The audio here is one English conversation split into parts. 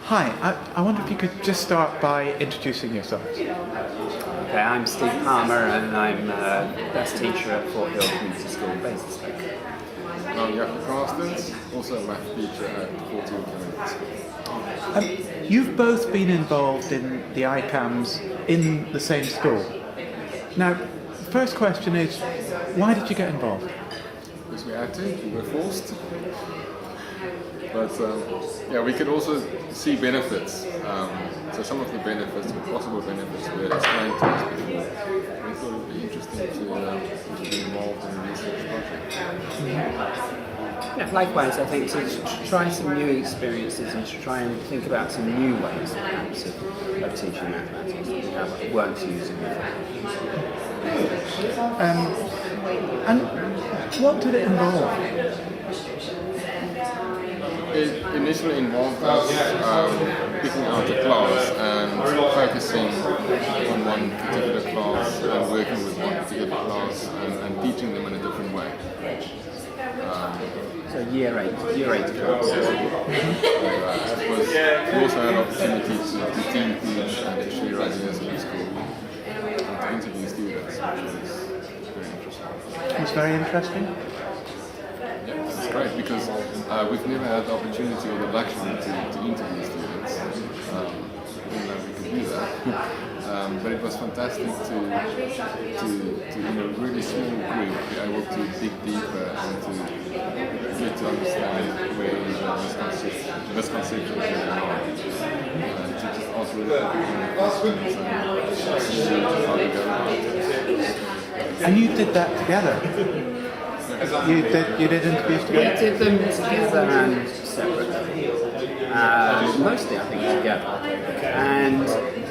Hi, I wonder if you could just start by introducing yourself. Okay, I'm Steve Palmer and I'm best teacher at Fort Hill Community School, Basingstoke. I'm Jako Carstens, also a math teacher at Fort Hill Community School. You've both been involved in the ICAMs in the same school. Now, the first question is, why did you get involved? Because we had to, we were forced. But we could also see benefits. So some of the benefits, the possible benefits, were explained to us before. We thought it would be interesting to be involved in a research project. Yeah, likewise, I think to try some new experiences and to try and think about some new ways perhaps of teaching mathematics that we weren't using before. And what did it involve? It initially involved us picking out a class and focusing on one particular class and working with one particular class and teaching them in a different way. So year 8 class. We also had an opportunity to team teach and to share ideas in the school and to interview students, which was very interesting. It's very interesting. Yeah, it's great because we've never had the opportunity or the luxury to interview students, even though we could do that. But it was fantastic to in a really small group be able to dig deeper and to get to understand where the misconceptions really are. To just ask really questions and see how to go about it. And you did that together? You did interviews together? We did them together and separately. Mostly, I think, together. And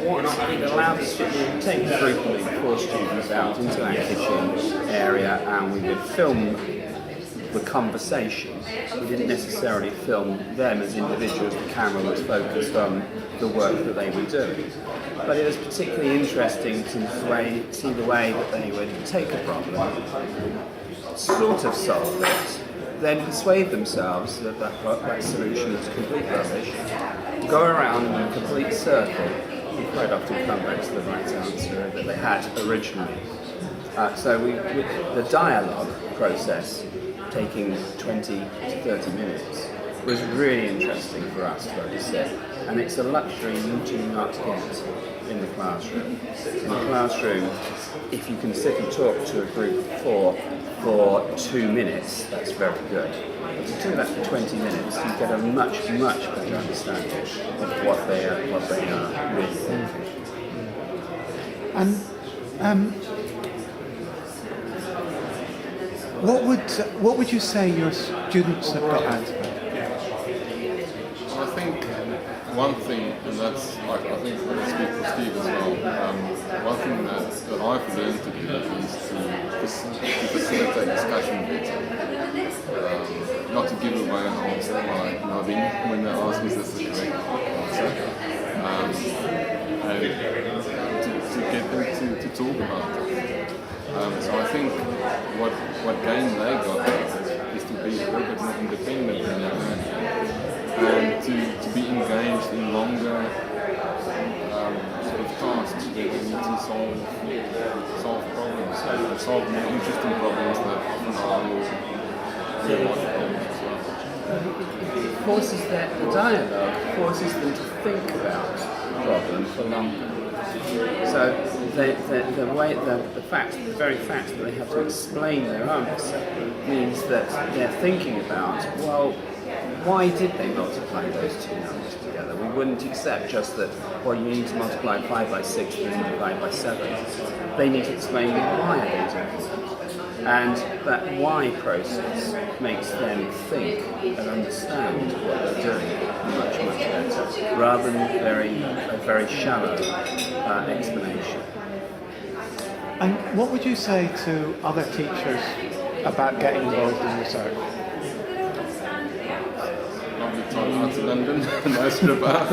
what it allowed us to do, take a group of 4 students out into our kitchen area and we would film the conversation. We didn't necessarily film them as individuals, the camera was focused on the work that they were doing. But it was particularly interesting to see the way that they would take a problem, sort of solve it, then persuade themselves that that solution was complete rubbish, go around in a complete circle, and quite often come back to the right answer that they had originally. So the dialogue process, taking 20 to 30 minutes, was really interesting for us to understand. And it's a luxury you do not get in the classroom. In the classroom, if you can sit and talk to a group of 4 for 2 minutes, that's very good. But to do that for 20 minutes, you get a much, much better understanding of what they are really thinking. And what would you say your students have got out of it? I think one thing, and that's, I think when I speak for Steve as well, one thing that I've learned to do is to facilitate discussion better. Not to give away an answer by nodding when they ask is this the correct answer. And to get them to talk about it. So I think what gain they got out of it is to be a little bit more independent in their learning. And to be engaged in longer sort of tasks where they need to solve problems, and solve more interesting problems that often are more real-life problems as well. It forces the dialogue forces them to think about the problem for longer. So the very fact that they have to explain their answer means that they're thinking about, well, why did they multiply those 2 numbers together? We wouldn't accept just that, well, you need to multiply 5 by 6 and then divide by 7. They need to explain why are they doing that. And that why process makes them think and understand what they're doing much, much better, rather than a very shallow explanation. And what would you say to other teachers about getting involved in research? Lovely time out to London, no strip out.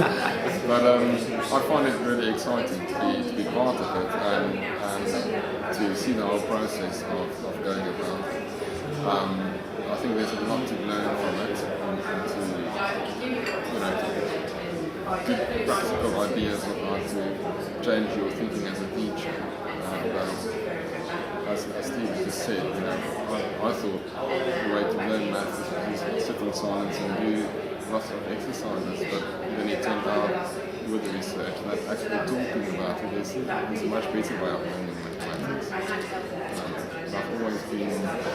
But I find it really exciting to be part of it and to see the whole process of going about it. I think there's a lot to learn from it and to good practical ideas of how to change your thinking as a teacher. As Steve just said, I thought the way to learn maths is sit in silence and do lots of exercises, but then it turned out with the research that actually talking about it is a much better way of learning mathematics. So I've always been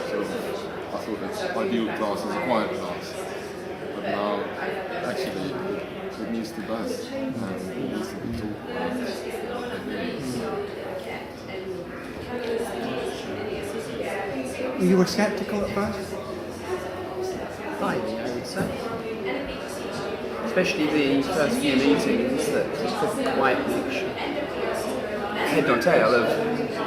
sort of, I thought that ideal class is a quiet class, but now actually it needs to buzz, it needs to be talked about. You were sceptical at first? Slightly, I would say. Especially the first few meetings that couldn't quite reach head or tail of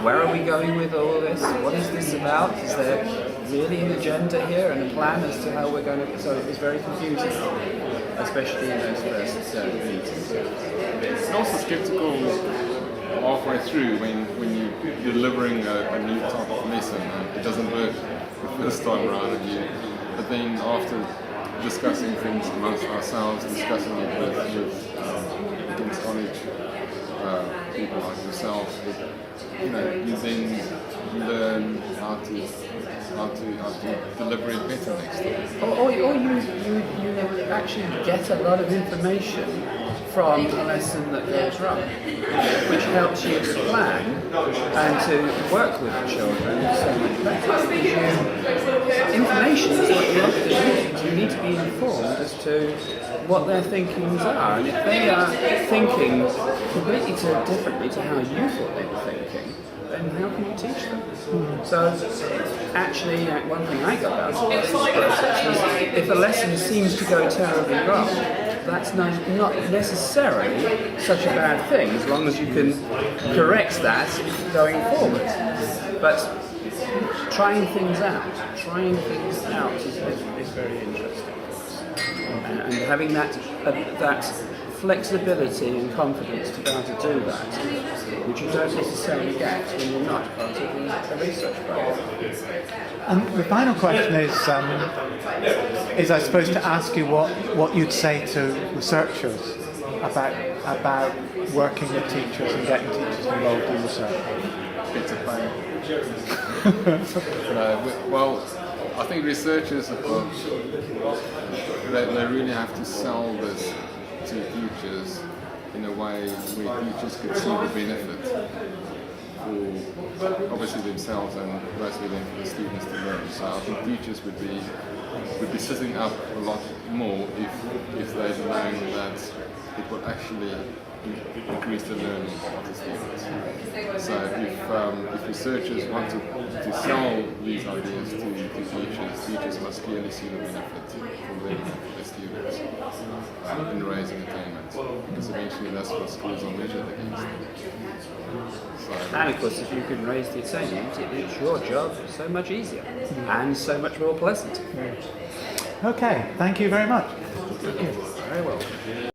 where are we going with all this? What is this about? Is there really an agenda here and a plan as to how we're going to... So it was very confusing, especially in those first meetings. And also skeptical halfway through when you're delivering a new type of lesson and it doesn't work the first time around, but then after discussing things amongst ourselves, discussing it with against college people like yourself, you then learn how to deliver it better next time. Or you actually get a lot of information from a lesson that goes wrong, which helps you to plan and to work with the children so much better. Information is what you have to do. You need to be informed as to what their thinkings are, and if they are thinking completely differently to how you thought they were thinking, then how can you teach them? So actually, one thing I got out of this is if a lesson seems to go terribly wrong, that's not necessarily such a bad thing, as long as you can correct that going forward. But trying things out is very interesting. And having that flexibility and confidence to be able to do that, which you don't necessarily get when you're not part of the research program. And the final question is I suppose to ask you what you'd say to researchers about working with teachers and getting teachers involved in research. It's a pain. Well, I think researchers have got, they really have to sell this to teachers in a way where teachers could see the benefit for obviously themselves and mostly then for the students to learn. So I think teachers would be sitting up a lot more if they'd known that it would actually increase the learning of the students. So if researchers want to sell these ideas to teachers must clearly see the benefit for them and for the students in raising attainment, because eventually that's what schools are measured against. So, and of course, if you can raise the attainment, it makes your job so much easier and so much more pleasant. Okay, thank you very much. Very well.